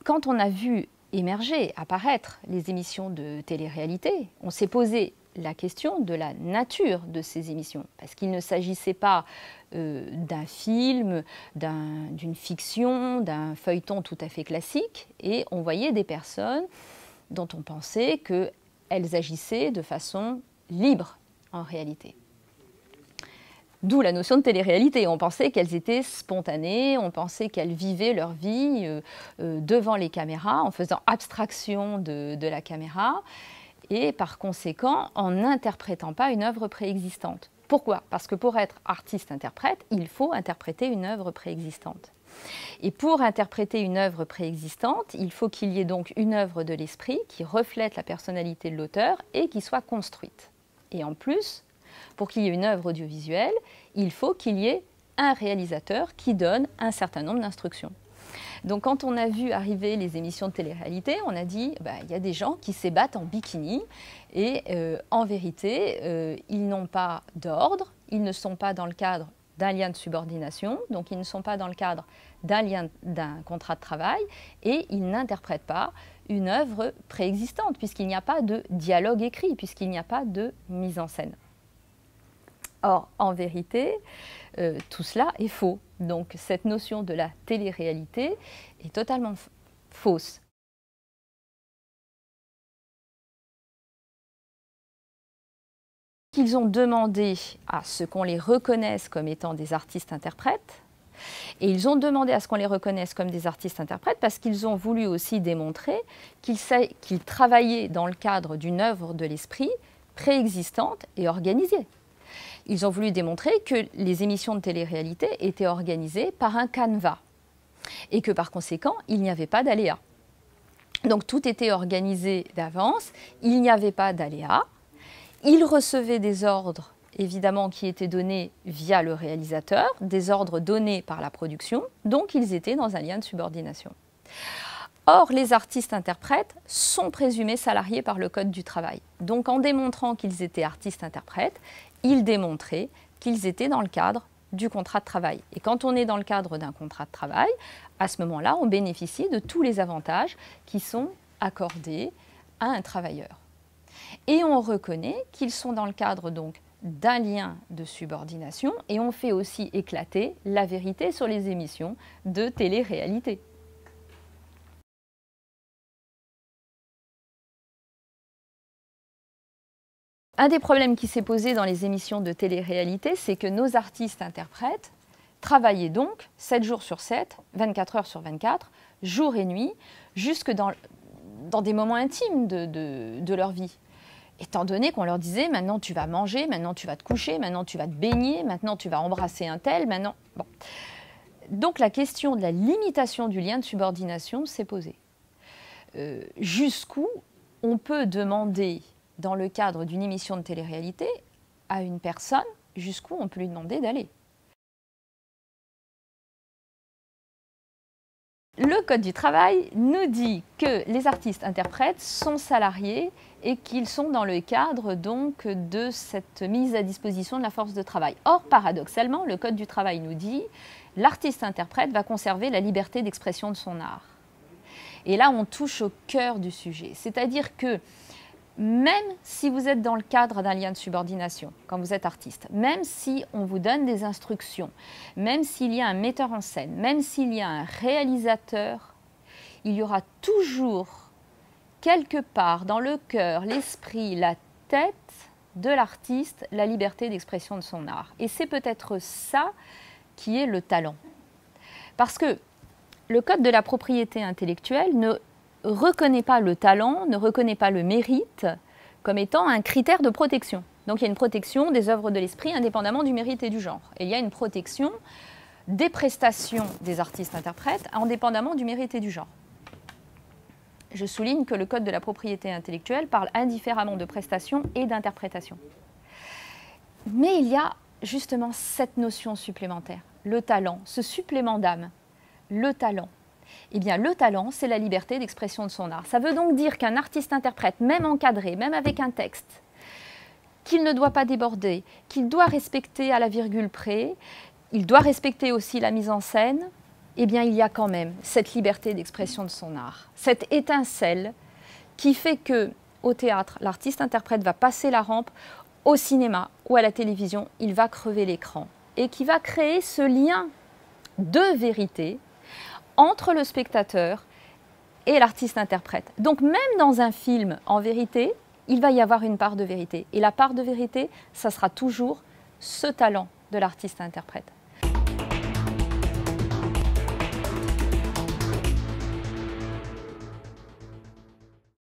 Quand on a vu émerger, apparaître les émissions de télé-réalité, on s'est posé la question de la nature de ces émissions, parce qu'il ne s'agissait pas d'un film, d'une fiction, d'un feuilleton tout à fait classique, et on voyait des personnes dont on pensait qu'elles agissaient de façon libre en réalité. D'où la notion de télé-réalité. On pensait qu'elles étaient spontanées, on pensait qu'elles vivaient leur vie devant les caméras, en faisant abstraction de la caméra, et par conséquent en n'interprétant pas une œuvre préexistante. Pourquoi? Parce que pour être artiste-interprète, il faut interpréter une œuvre préexistante. Et pour interpréter une œuvre préexistante, il faut qu'il y ait donc une œuvre de l'esprit qui reflète la personnalité de l'auteur et qui soit construite. Et en plus, pour qu'il y ait une œuvre audiovisuelle, il faut qu'il y ait un réalisateur qui donne un certain nombre d'instructions. Donc quand on a vu arriver les émissions de télé-réalité, on a dit il y a des gens qui s'ébattent en bikini et en vérité, ils n'ont pas d'ordre, ils ne sont pas dans le cadre d'un lien de subordination, donc ils ne sont pas dans le cadre d'un contrat de travail et ils n'interprètent pas une œuvre préexistante puisqu'il n'y a pas de dialogue écrit, puisqu'il n'y a pas de mise en scène. Or, en vérité, tout cela est faux. Donc, cette notion de la télé-réalité est totalement fausse. Ils ont demandé à ce qu'on les reconnaisse comme étant des artistes-interprètes, et ils ont demandé à ce qu'on les reconnaisse comme des artistes-interprètes parce qu'ils ont voulu aussi démontrer qu'ils travaillaient dans le cadre d'une œuvre de l'esprit préexistante et organisée. Ils ont voulu démontrer que les émissions de télé-réalité étaient organisées par un canevas et que par conséquent, il n'y avait pas d'aléas. Donc tout était organisé d'avance, il n'y avait pas d'aléas. Ils recevaient des ordres, évidemment, qui étaient donnés via le réalisateur, des ordres donnés par la production, donc ils étaient dans un lien de subordination. Or, les artistes-interprètes sont présumés salariés par le Code du travail. Donc en démontrant qu'ils étaient artistes-interprètes, ils démontraient qu'ils étaient dans le cadre du contrat de travail. Et quand on est dans le cadre d'un contrat de travail, à ce moment-là, on bénéficie de tous les avantages qui sont accordés à un travailleur. Et on reconnaît qu'ils sont dans le cadre donc d'un lien de subordination et on fait aussi éclater la vérité sur les émissions de télé-réalité. Un des problèmes qui s'est posé dans les émissions de télé-réalité, c'est que nos artistes-interprètes travaillaient donc 7 jours sur 7, 24 heures sur 24, jour et nuit, jusque dans des moments intimes de leur vie. Étant donné qu'on leur disait, maintenant tu vas manger, maintenant tu vas te coucher, maintenant tu vas te baigner, maintenant tu vas embrasser un tel, maintenant... Bon. Donc la question de la limitation du lien de subordination s'est posée. Jusqu'où on peut demander, dans le cadre d'une émission de télé-réalité, à une personne, jusqu'où on peut lui demander d'aller. Le Code du travail nous dit que les artistes-interprètes sont salariés et qu'ils sont dans le cadre donc de cette mise à disposition de la force de travail. Or, paradoxalement, le Code du travail nous dit que l'artiste-interprète va conserver la liberté d'expression de son art. Et là, on touche au cœur du sujet, c'est-à-dire que même si vous êtes dans le cadre d'un lien de subordination, quand vous êtes artiste, même si on vous donne des instructions, même s'il y a un metteur en scène, même s'il y a un réalisateur, il y aura toujours quelque part dans le cœur, l'esprit, la tête de l'artiste, la liberté d'expression de son art. Et c'est peut-être ça qui est le talent. Parce que le Code de la propriété intellectuelle ne reconnaît pas le talent, ne reconnaît pas le mérite comme étant un critère de protection. Donc il y a une protection des œuvres de l'esprit indépendamment du mérite et du genre. Et il y a une protection des prestations des artistes-interprètes indépendamment du mérite et du genre. Je souligne que le Code de la propriété intellectuelle parle indifféremment de prestations et d'interprétation. Mais il y a justement cette notion supplémentaire, le talent, ce supplément d'âme, le talent. Eh bien, le talent, c'est la liberté d'expression de son art. Ça veut donc dire qu'un artiste-interprète, même encadré, même avec un texte, qu'il ne doit pas déborder, qu'il doit respecter à la virgule près, il doit respecter aussi la mise en scène, eh bien, il y a quand même cette liberté d'expression de son art, cette étincelle qui fait que au théâtre, l'artiste-interprète va passer la rampe, au cinéma ou à la télévision, il va crever l'écran et qui va créer ce lien de vérité entre le spectateur et l'artiste-interprète. Donc même dans un film, en vérité, il va y avoir une part de vérité. Et la part de vérité, ça sera toujours ce talent de l'artiste-interprète.